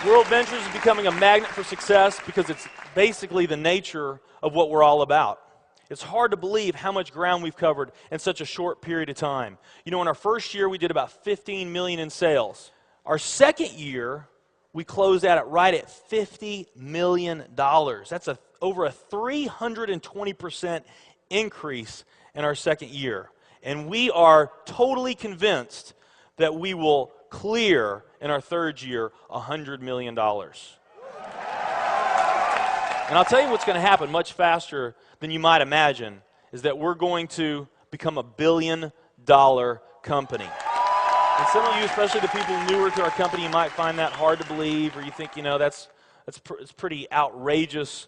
World Ventures is becoming a magnet for success because it's basically the nature of what we're all about. It's hard to believe how much ground we've covered in such a short period of time. You know, in our first year, we did about 15 million in sales. Our second year, we closed out at right at $50 million. That's over a 320% increase in our second year. And we are totally convinced that we will clear in our third year $100 million. And I'll tell you what's going to happen much faster than you might imagine is that we're going to become $1 billion company. And some of you, especially the people newer to our company, you might find that hard to believe, or you think, you know, it's pretty outrageous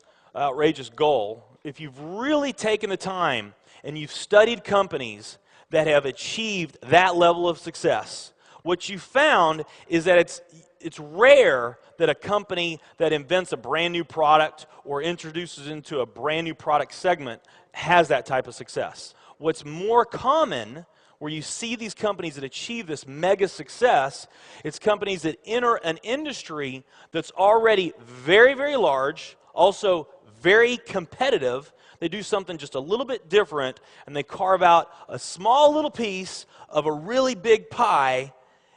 goal. If you've really taken the time and you've studied companies that have achieved that level of success, what you found is that it's rare that a company that invents a brand new product or introduces into a brand new product segment has that type of success. What's more common, where you see these companies that achieve this mega success, it's companies that enter an industry that's already very, very large, also very competitive. They do something just a little bit different, and they carve out a small little piece of a really big pie,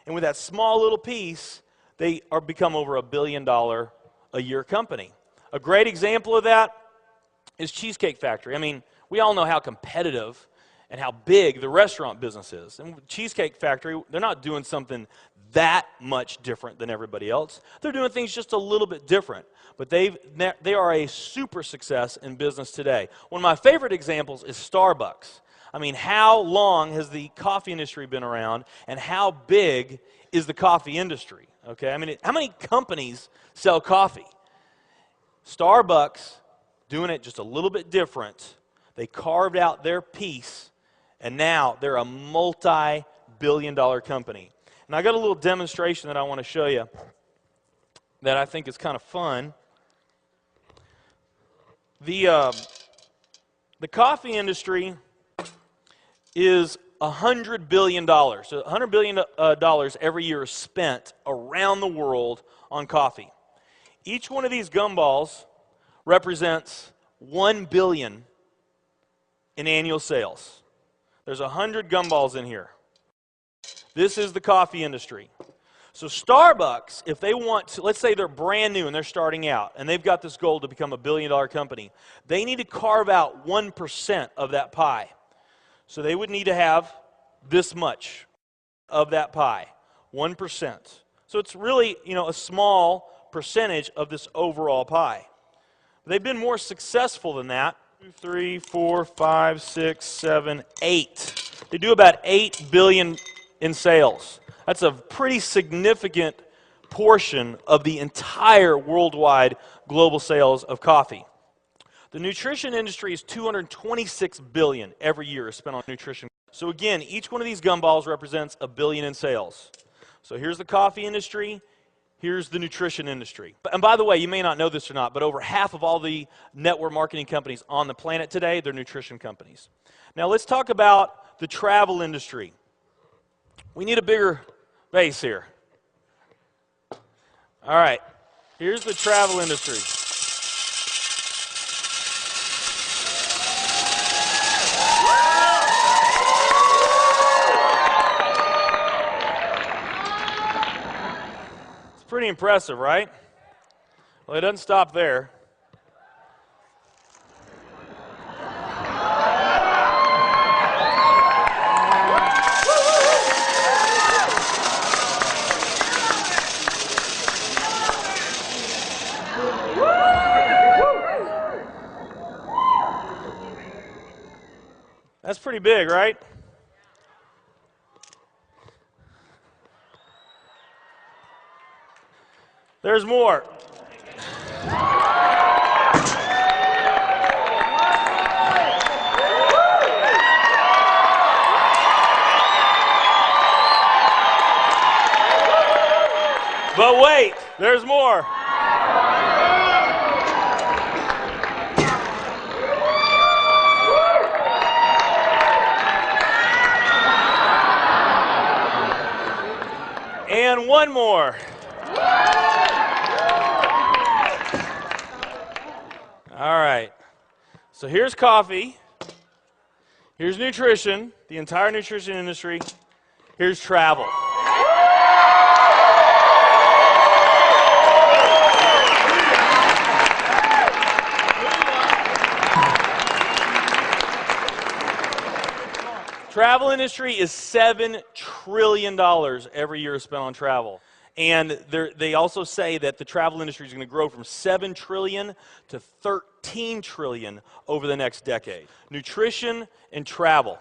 and with that small little piece, they become over $1 billion a year company. A great example of that is Cheesecake Factory. I mean, we all know how competitive and how big the restaurant business is. And Cheesecake Factory, they're not doing something that much different than everybody else. They're doing things just a little bit different. But they are a super success in business today. One of my favorite examples is Starbucks. I mean, how long has the coffee industry been around, and how big is the coffee industry? Okay, I mean, how many companies sell coffee? Starbucks, doing it just a little bit different, they carved out their piece, and now they're a multi-billion-dollar company. And I got a little demonstration that I want to show you that I think is kind of fun. The coffee industry is $100 billion. So $100 billion every year is spent around the world on coffee. Each one of these gumballs represents $1 billion in annual sales. There's 100 gumballs in here. This is the coffee industry. So Starbucks, if they want to, let's say they're brand new and they're starting out, and they've got this goal to become $1 billion company, they need to carve out 1% of that pie. So they would need to have this much of that pie, 1%. So it's really, you know, a small percentage of this overall pie. They've been more successful than that. 2, 3, 4, 5, 6, 7, 8. They do about $8 billion in sales. That's a pretty significant portion of the entire worldwide global sales of coffee. The nutrition industry is $226 billion every year is spent on nutrition. So again, each one of these gumballs represents $1 billion in sales. So here's the coffee industry, here's the nutrition industry. And by the way, you may not know this or not, but over half of all the network marketing companies on the planet today, they're nutrition companies. Now let's talk about the travel industry. We need a bigger base here. All right, here's the travel industry. Pretty impressive, right? Well, it doesn't stop there. That's pretty big, right? There's more. But wait, there's more. And one more. All right. So here's coffee. Here's nutrition, the entire nutrition industry. Here's travel. Travel industry is $7 trillion every year spent on travel. And they also say that the travel industry is going to grow from $7 trillion to $13 trillion over the next decade. Nutrition and travel.